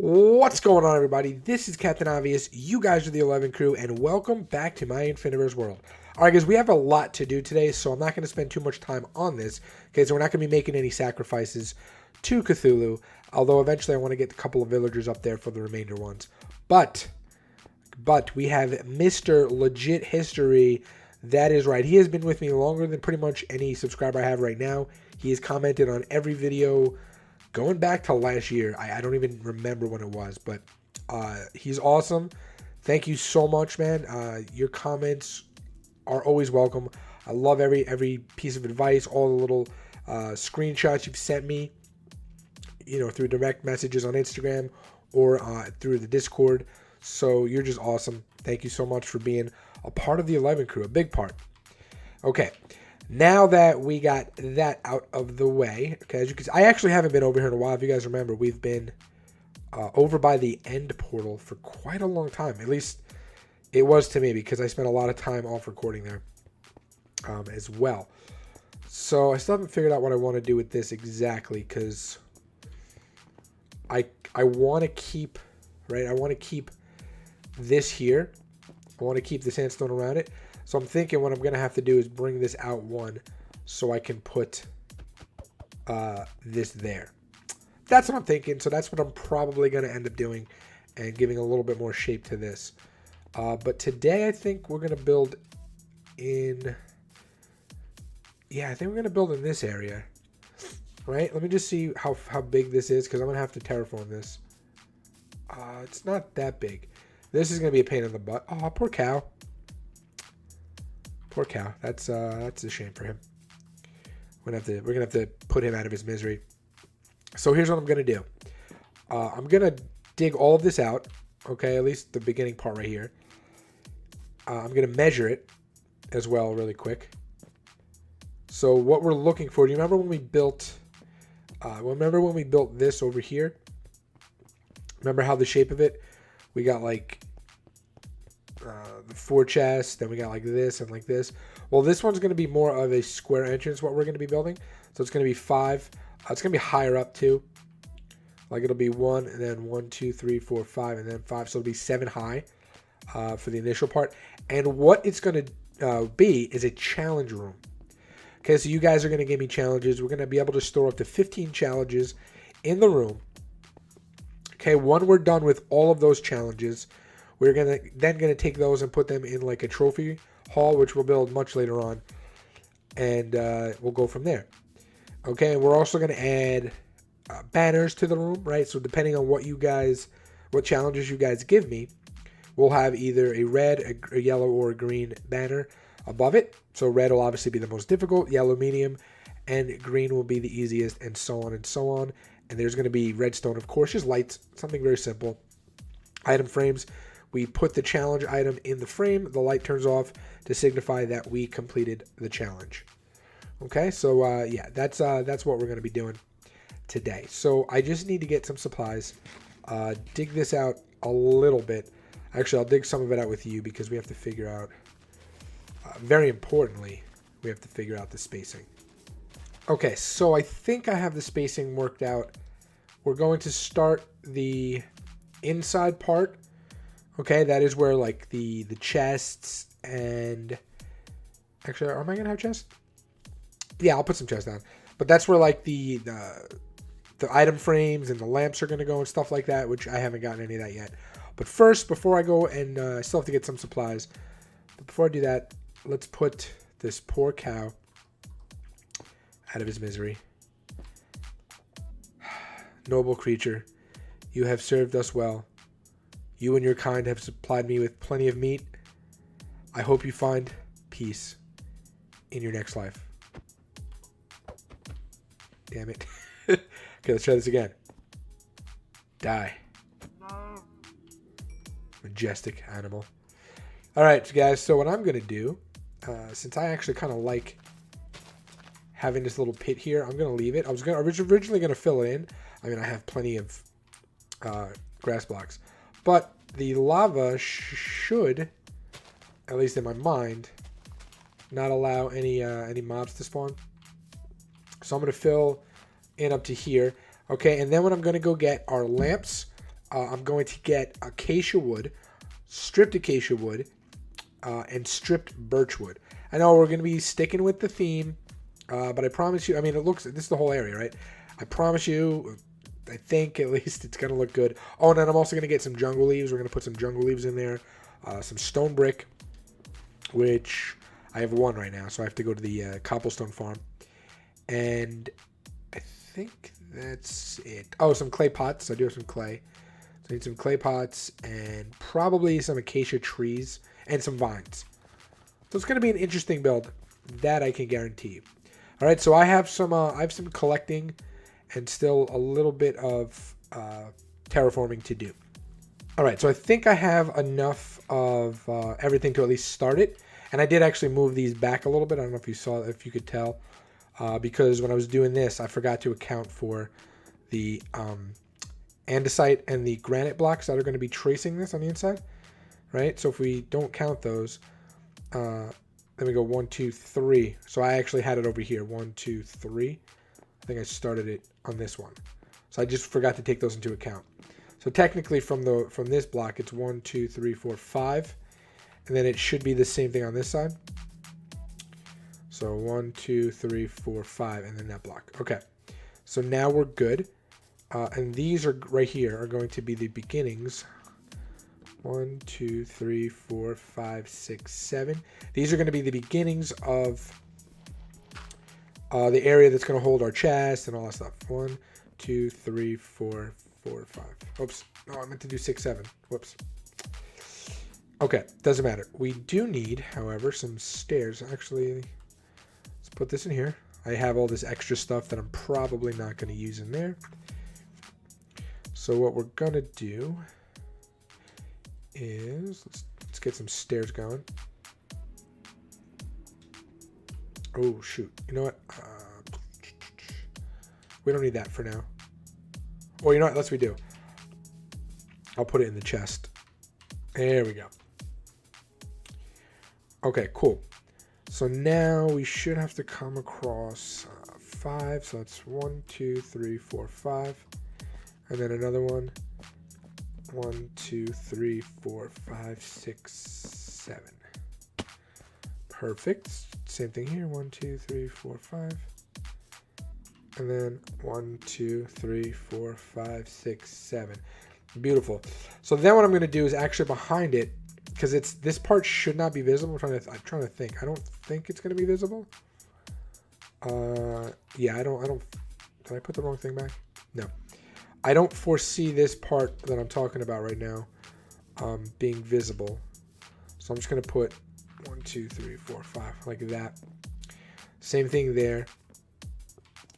What's going on, everybody? This is Captain Obvious. You guys are the 11 crew, and welcome back to my Infiniverse world. Alright guys, we have a lot to do today, so I'm not going to spend too much time on this. Okay, so we're not going to be making any sacrifices to Cthulhu, although eventually I want to get a couple of villagers up there for the remainder ones. But we have Mr. Legit History. That is right. He has been with me longer than pretty much any subscriber I have right now. He has commented on every video going back to last year. I don't even remember when it was, but he's awesome. Thank you so much, man. Your comments are always welcome. I love every piece of advice, all the little screenshots you've sent me, you know, through direct messages on Instagram or through the Discord. So you're just awesome. Thank you so much for being a part of the 11 crew, a big part. Okay. Now that we got that out of the way, okay, as you can see, I actually haven't been over here in a while. If you guys remember, we've been over by the end portal for quite a long time. At least it was to me, because I spent a lot of time off recording there as well. So I still haven't figured out what I want to do with this exactly, because I want to keep, right, I want to keep this here. I want to keep the sandstone around it. So I'm thinking what I'm going to have to do is bring this out one so I can put this there. That's what I'm thinking. So that's what I'm probably going to end up doing and giving a little bit more shape to this. But today I think we're going to build in... Yeah, I think we're going to build in this area. Right? Let me just see how big this is, because I'm going to have to terraform this. It's not that big. This is going to be a pain in the butt. Oh, poor cow. Poor cow. That's a shame for him. We're gonna have to put him out of his misery. So here's what I'm gonna do. I'm gonna dig all of this out. Okay, at least the beginning part right here. I'm gonna measure it as well, really quick. So what we're looking for. Do you remember when we built? Remember when we built this over here? Remember how the shape of it? We got like the 4 chests, then we got like this and like this. Well, this one's going to be more of a square entrance, what we're going to be building. So it's going to be 5. It's going to be higher up too. Like it'll be 1 and then 1, 2, 3, 4, 5 and then 5. So it'll be 7 high for the initial part. And what it's going to be is a challenge room. Okay, so you guys are going to give me challenges. We're going to be able to store up to 15 challenges in the room. Okay, when we're done with all of those challenges, we're then gonna take those and put them in like a trophy hall, which we'll build much later on, and we'll go from there. Okay, and we're also gonna add banners to the room, right? So depending on what challenges you guys give me, we'll have either a red, a yellow, or a green banner above it. So red will obviously be the most difficult, yellow medium, and green will be the easiest, and so on and so on. And there's going to be redstone, of course, just lights, something very simple. Item frames. We put the challenge item in the frame. The light turns off to signify that we completed the challenge. Okay, so yeah, that's what we're going to be doing today. So I just need to get some supplies, dig this out a little bit. Actually, I'll dig some of it out with you, because we have to figure out, very importantly, we have to figure out the spacing. Okay, so I think I have the spacing worked out. We're going to start the inside part. Okay, that is where like the chests and... Actually, am I going to have chests? Yeah, I'll put some chests down. But that's where like the item frames and the lamps are going to go and stuff like that, which I haven't gotten any of that yet. But first, before I go, and I still have to get some supplies. But before I do that, let's put this poor cow out of his misery. Noble creature, you have served us well. You and your kind have supplied me with plenty of meat. I hope you find peace in your next life. Damn it. Okay, let's try this again. Die. Majestic animal. Alright, guys, so what I'm going to do, since I actually kind of like having this little pit here, I'm going to leave it. I was originally going to fill it in. I mean, I have plenty of grass blocks. But the lava should, at least in my mind, not allow any mobs to spawn. So I'm going to fill in up to here. Okay, and then what I'm going to go get are lamps I'm going to get acacia wood, stripped acacia wood, and stripped birch wood. I know we're going to be sticking with the theme, but I promise you, I mean, this is the whole area, right? I promise you, I think at least it's going to look good. Oh, and then I'm also going to get some jungle leaves. We're going to put some jungle leaves in there, some stone brick, which I have one right now, so I have to go to the cobblestone farm. And I think that's it. Oh, some clay pots. I do have some clay. So I need some clay pots and probably some acacia trees and some vines. So it's going to be an interesting build. That I can guarantee. All right, so I have some collecting and still a little bit of terraforming to do. All right, so I think I have enough of everything to at least start it. And I did actually move these back a little bit. I don't know if you could tell. Because when I was doing this, I forgot to account for the andesite and the granite blocks that are going to be tracing this on the inside, right? So if we don't count those, then we go 1, 2, 3. So I actually had it over here, 1, 2, 3. I think I started it on this one, so I just forgot to take those into account. So technically, from this block, it's 1, 2, 3, 4, 5, and then it should be the same thing on this side. So 1, 2, 3, 4, 5, and then that block. Okay, so now we're good. And these are right here are going to be the beginnings. 1, 2, 3, 4, 5, 6, 7. These are going to be the beginnings of the area that's going to hold our chest and all that stuff. 1, 2, 3, 4, 4, 5. Oops. No, I meant to do 6, 7. Whoops. Okay, doesn't matter. We do need, however, some stairs. Actually, let's put this in here. I have all this extra stuff that I'm probably not going to use in there. So what we're going to do is, let's get some stairs going. Oh, shoot. You know what? We don't need that for now. Or you know what? Let's redo. I'll put it in the chest. There we go. Okay, cool. So now we should have to come across 5. So that's 1, 2, 3, 4, 5. And then another one. 1, 2, 3, 4, 5, 6, 7. Perfect. Same thing here. 1, 2, 3, 4, 5. And then 1, 2, 3, 4, 5, 6, 7. Beautiful. So then what I'm going to do is actually behind it, because this part should not be visible. I'm trying to think. I don't think it's going to be visible. Yeah, I don't. Did I put the wrong thing back? No. I don't foresee this part that I'm talking about right now being visible. So I'm just going to put 1, 2, 3, 4, 5 like that. Same thing there.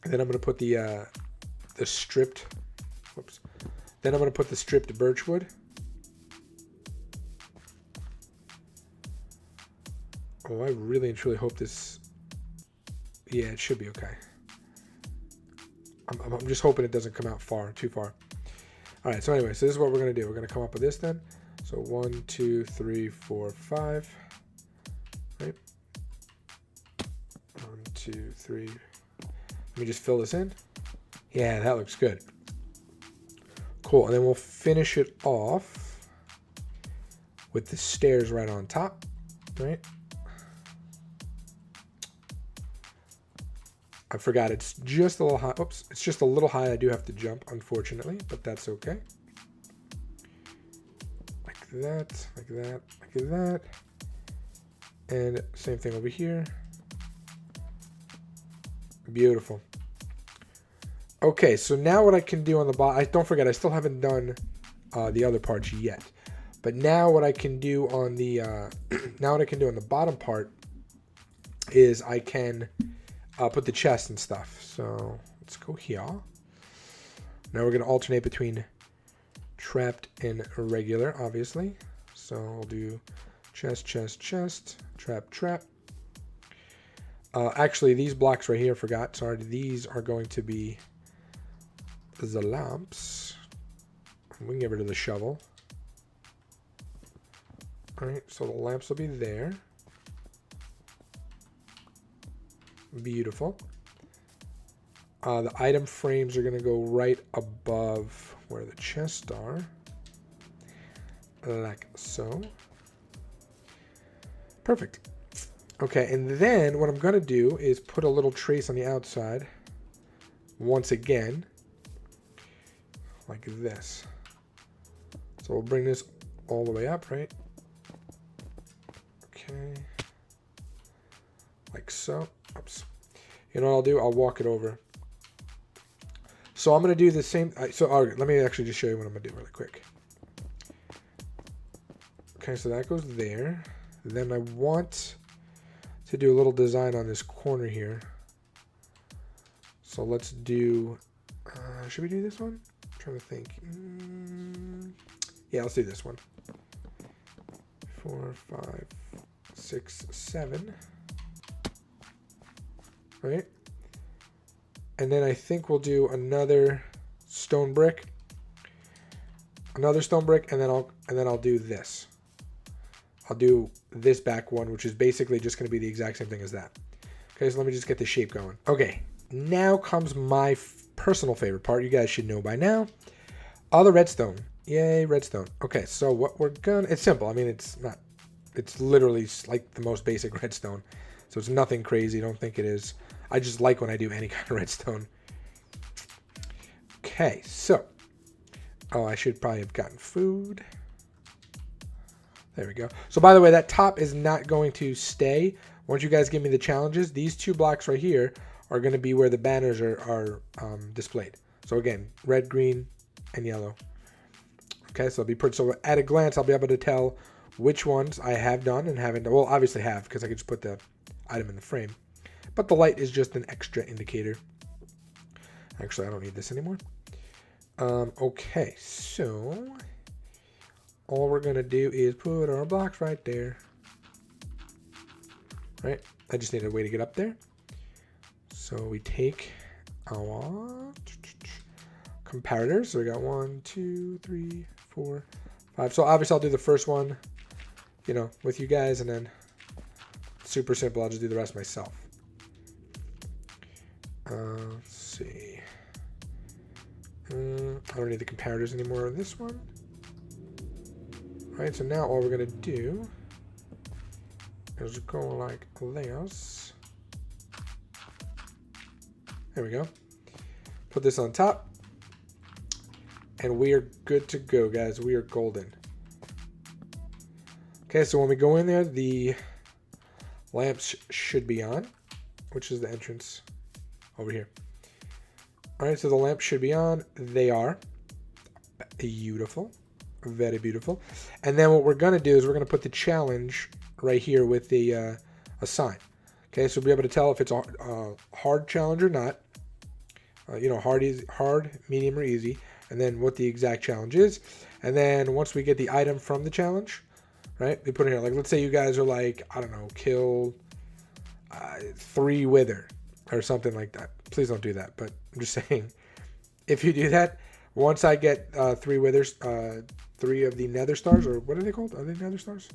And then I'm going to put the stripped. Whoops. Then I'm going to put the stripped birchwood. Oh, I really and truly hope this. Yeah, it should be okay. I'm just hoping it doesn't come out too far. All right, so anyway, so this is what we're going to do. We're going to come up with this then. So 1, 2, 3, 4, 5. Right? 1, 2, 3. Let me just fill this in. Yeah, that looks good. Cool, and then we'll finish it off with the stairs right on top, right? I forgot it's just a little high. Oops, it's just a little high. I do have to jump, unfortunately, but that's okay. Like that, like that, like that. And same thing over here. Beautiful. Okay, so now what I can do on the bottom, don't forget, I still haven't done the other parts yet. But now what I can do on the bottom part is I can put the chest and stuff. So let's go here. Now we're going to alternate between trapped and regular, obviously. So I'll do chest, chest, chest, trap, trap. Actually, these blocks right here, I forgot. Sorry, these are going to be the lamps. We can get rid of the shovel. All right, so the lamps will be there. Beautiful. The item frames are going to go right above where the chests are. like so. Perfect. Okay, and then what I'm going to do is put a little trace on the outside once again, like this. So we'll bring this all the way up, right? Okay. Like so. Oops. You know what I'll do? I'll walk it over. So I'm going to do the same. All right, let me actually just show you what I'm going to do really quick. Okay, so that goes there. Then I want to do a little design on this corner here. So let's do, should we do this one? I'm trying to think. Yeah, let's do this one. 4, 5, 6, 7. Right? And then I think we'll do another stone brick. Another stone brick, and then I'll do this. I'll do this back one, which is basically just going to be the exact same thing as that. Okay, so let me just get the shape going. Okay, now comes my personal favorite part. You guys should know by now. All the redstone. Yay, redstone. Okay, so what we're gonna, it's simple. I mean, it's literally like the most basic redstone. So it's nothing crazy. Don't think it is. I just like when I do any kind of redstone. Okay, so, oh, I should probably have gotten food. There we go. So by the way, that top is not going to stay. Once you guys give me the challenges, these 2 blocks right here are going to be where the banners are displayed. So again, red, green, and yellow. Okay, so it'll be pretty. So at a glance, I'll be able to tell which ones I have done and haven't done. Well, obviously have, because I could just put the item in the frame. But the light is just an extra indicator. Actually, I don't need this anymore. Okay, so all we're going to do is put our blocks right there. Right? I just need a way to get up there. So we take our comparators. So we got 1, 2, 3, 4, 5. So obviously I'll do the first one, you know, with you guys, and then super simple. I'll just do the rest myself. Let's see. I don't need the comparators anymore on this one. Alright, so now all we're going to do is go like this. There we go. Put this on top. And we are good to go, guys. We are golden. Okay, so when we go in there, the lamps should be on, which is the entrance over here. Alright, so the lamps should be on. They are. Beautiful. Very beautiful. And then what we're going to do is we're going to put the challenge right here with the a sign. Okay, so we'll be able to tell if it's a hard challenge or not. You know, hard, medium, or easy. And then what the exact challenge is. And then once we get the item from the challenge, right, we put it here. Like, let's say you guys are like, I don't know, kill 3 wither or something like that. Please don't do that. But I'm just saying, if you do that, once I get 3 withers, 3 of the nether stars, or what are they called? Are they nether stars?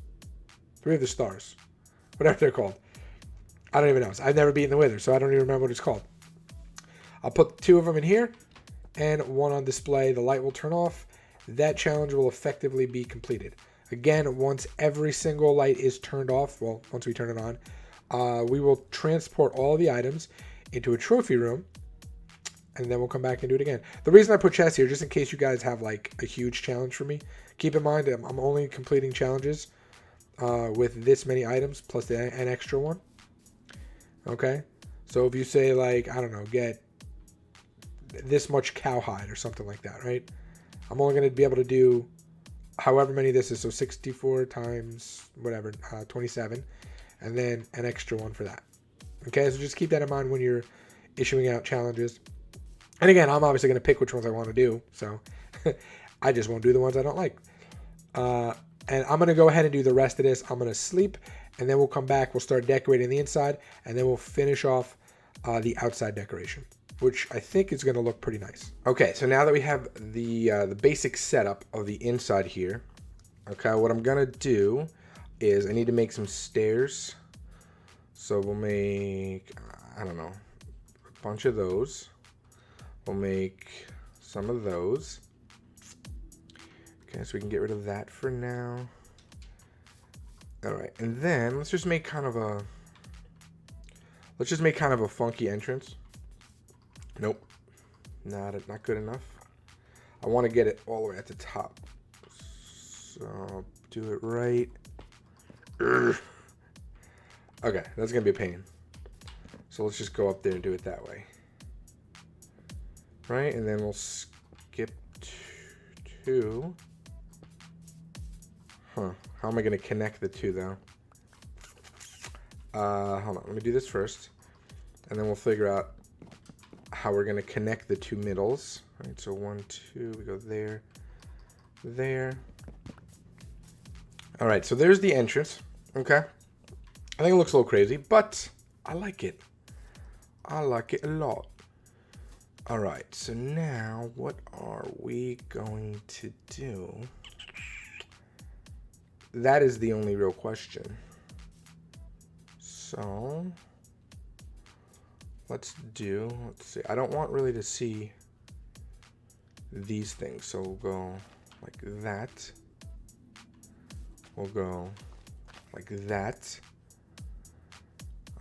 3 of the stars. Whatever they're called. I don't even know. I've never beaten the wither, so I don't even remember what it's called. I'll put 2 of them in here and 1 on display. The light will turn off. That challenge will effectively be completed. Again, once every single light is turned off, well, once we turn it on, we will transport all the items into a trophy room, and then we'll come back and do it again. The reason I put chests here, just in case you guys have like a huge challenge for me, keep in mind I'm only completing challenges with this many items plus an extra one. Okay, so if you say like, I don't know, get this much cowhide or something like that, right? I'm only going to be able to do however many this is, so 64 times whatever, 27, and then an extra one for that. Okay, so just keep that in mind when you're issuing out challenges. And again, I'm obviously going to pick which ones I want to do, so I just won't do the ones I don't like. And I'm going to go ahead and do the rest of this. I'm going to sleep, and then we'll come back. We'll start decorating the inside, and then we'll finish off the outside decoration, which I think is going to look pretty nice. Okay, so now that we have the basic setup of the inside here, okay, what I'm going to do is I need to make some stairs. So we'll make, I don't know, a bunch of those. We'll make some of those. Okay, so we can get rid of that for now. All right, and then let's just make kind of a funky entrance. Nope, not good enough. I want to get it all the way at the top. So do it right. Urgh. Okay, that's gonna be a pain. So let's just go up there and do it that way. Right, and then we'll skip to. Huh? How am I gonna connect the two though? Hold on. Let me do this first, and then we'll figure out how we're gonna connect the two middles. Right, so 1, 2, we go there, there. All right, so there's the entrance. Okay, I think it looks a little crazy, but I like it. I like it a lot. All right, so now what are we going to do? That is the only real question. So let's see. I don't want really to see these things, so we'll go like that. We'll go like that.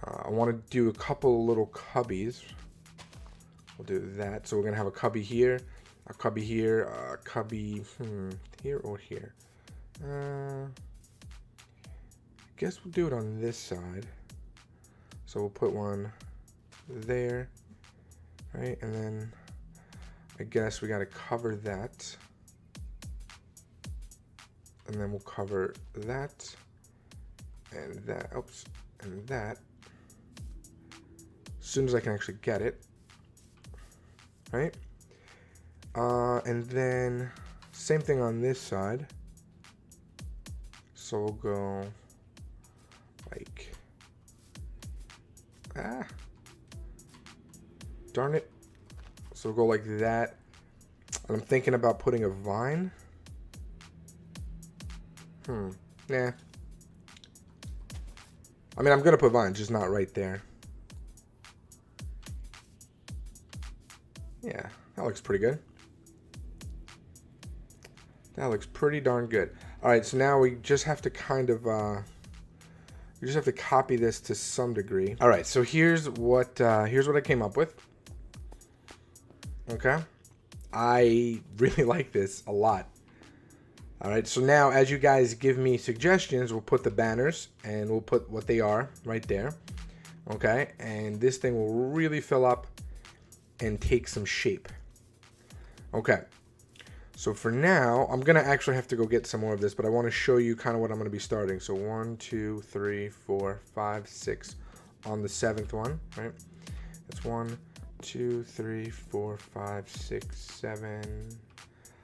I want to do a couple little cubbies. We'll do that. So we're gonna have a cubby here, a cubby here, a cubby here or here. I guess we'll do it on this side. So we'll put one there, right? And then I guess we gotta cover that. And then we'll cover that and that, oops, and that. As soon as I can actually get it, right? And then same thing on this side. So we'll go like, darn it. So we'll go like that. And I'm thinking about putting a vine. Nah. I mean, I'm gonna put vines, just not right there. Yeah, that looks pretty good. That looks pretty darn good. All right, so now we just have to kind of, we just have to copy this to some degree. All right, so here's what I came up with. Okay, I really like this a lot. All right, so now as you guys give me suggestions, we'll put the banners and we'll put what they are right there. Okay, and this thing will really fill up and take some shape. Okay, so for now, I'm gonna actually have to go get some more of this, but I want to show you kind of what I'm gonna be starting. So 1, 2, 3, 4, 5, 6 on the 7th one, right? That's 1, 2, 3, 4, 5, 6, 7.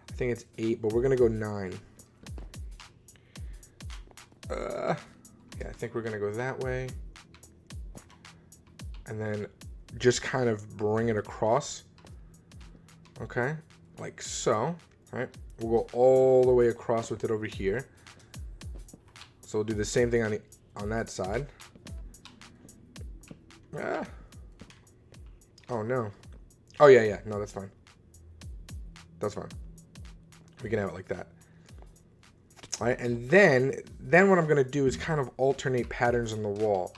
I think it's 8, but we're gonna go 9. Yeah, I think we're gonna go that way, and then just kind of bring it across. Okay, like so. Right, we'll go all the way across with it over here. So we'll do the same thing on that side. Oh no. Oh yeah, no, that's fine. That's fine. We can have it like that. All right, and then what I'm gonna do is kind of alternate patterns on the wall.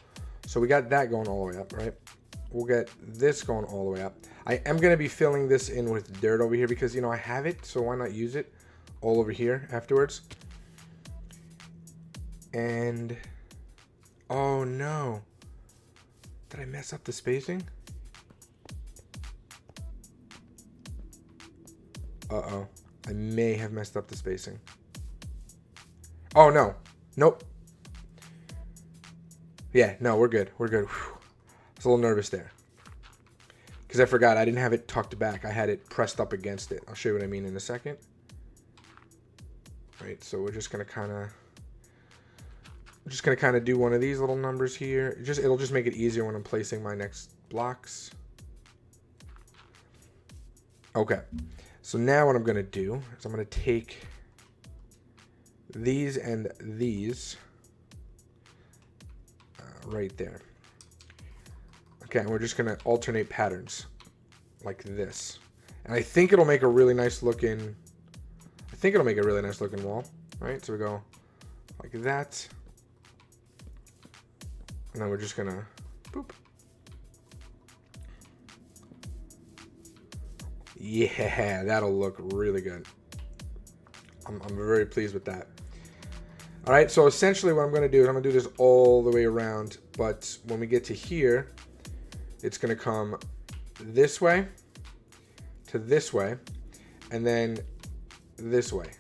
So we got that going all the way up, right? We'll get this going all the way up. I am gonna be filling this in with dirt over here because, you know, I have it, so why not use it all over here afterwards? And oh no, did I mess up the spacing? Uh-oh, I may have messed up the spacing. Oh no, nope. Yeah, no, we're good. We're good. Whew. I was a little nervous there because I forgot I didn't have it tucked back. I had it pressed up against it. I'll show you what I mean in a second. Right, so we're just gonna kind of do one of these little numbers here. It'll just make it easier when I'm placing my next blocks. Okay, so now what I'm gonna do is I'm gonna take these and these right there. Okay, and we're just gonna alternate patterns like this, and I think it'll make a really nice looking. I think it'll make a really nice looking wall, right? So we go like that. And then we're just gonna boop. Yeah, that'll look really good. I'm very pleased with that. All right, so essentially what I'm gonna do is I'm gonna do this all the way around, but when we get to here, it's gonna come this way to this way, and then this way.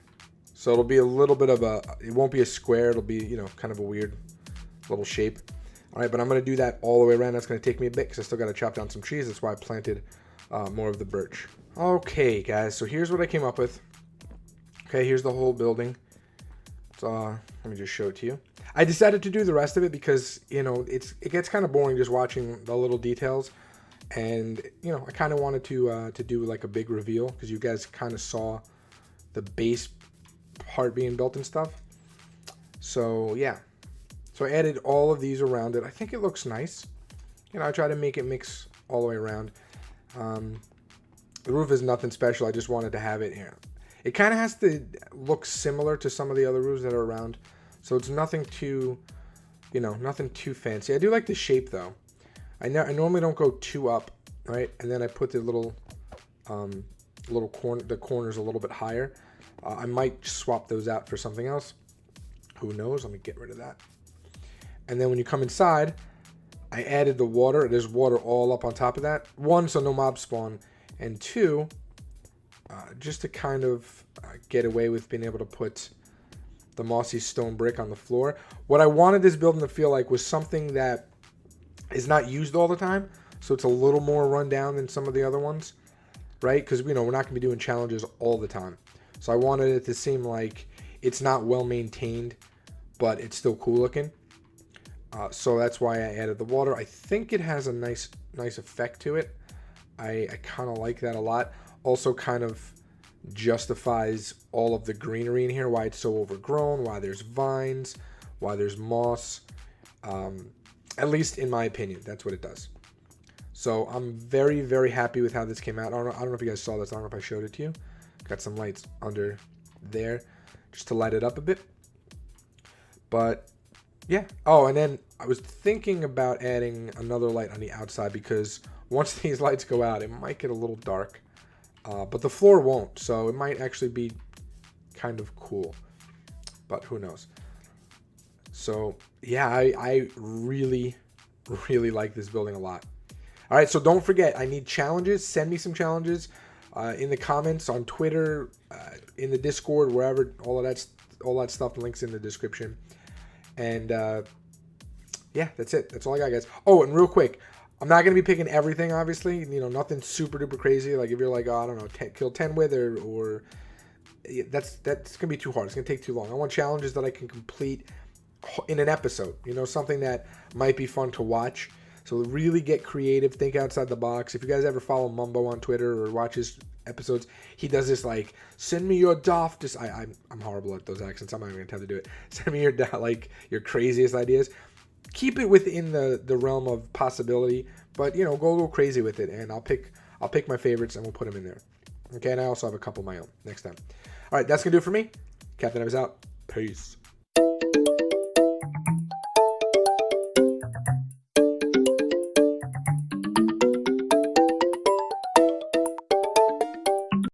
So it'll be a little bit of a, it won't be a square, it'll be, you know, kind of a weird little shape. All right, but I'm gonna do that all the way around. That's gonna take me a bit because I still gotta chop down some trees. That's why I planted more of the birch. Okay, guys, so here's what I came up with. Okay, here's the whole building. So let me just show it to you. I decided to do the rest of it because, you know, it gets kind of boring just watching the little details. And, you know, I kind of wanted to do like a big reveal because you guys kind of saw the base part being built and stuff. So, yeah. So I added all of these around it. I think it looks nice. You know, I try to make it mix all the way around. The roof is nothing special. I just wanted to have it here. It kind of has to look similar to some of the other roofs that are around. So it's nothing too, you know, nothing too fancy. I do like the shape though. I normally don't go too up, right? And then I put the little corners a little bit higher. I might swap those out for something else. Who knows? Let me get rid of that. And then when you come inside, I added the water. There's water all up on top of that. One, so no mobs spawn. And two, just to kind of get away with being able to put the mossy stone brick on the floor. What I wanted this building to feel like was something that is not used all the time. So it's a little more run down than some of the other ones, right? Because, you know, we're not going to be doing challenges all the time. So I wanted it to seem like it's not well maintained, but it's still cool looking. So that's why I added the water. I think it has a nice effect to it. I kind of like that a lot. Also kind of justifies all of the greenery in here, why it's so overgrown, why there's vines, why there's moss. At least in my opinion, that's what it does. So I'm very, very happy with how this came out. I don't know if you guys saw this. I don't know if I showed it to you. Got some lights under there just to light it up a bit. But yeah. Oh, and then I was thinking about adding another light on the outside because once these lights go out, it might get a little dark. But the floor won't, so it might actually be kind of cool. But who knows? So yeah, I really, really like this building a lot. All right, so don't forget, I need challenges. Send me some challenges in the comments, on Twitter, in the Discord, wherever. All that stuff. Links in the description. And yeah, that's it. That's all I got, guys. Oh, and real quick, I'm not going to be picking everything, obviously. You know, nothing super duper crazy. Like if you're like, oh, I don't know, kill 10 wither, or that's going to be too hard. It's going to take too long. I want challenges that I can complete in an episode. You know, something that might be fun to watch. So really get creative. Think outside the box. If you guys ever follow Mumbo on Twitter or watch his episodes, he does this like, send me your doff. Just I'm horrible at those accents. I'm not even going to attempt to do it. Send me your craziest ideas. Keep it within the realm of possibility, but you know, go a little crazy with it, and I'll pick my favorites and we'll put them in there. Okay, and I also have a couple of my own next time. All right, that's gonna do it for me. Captain Evans out. Peace.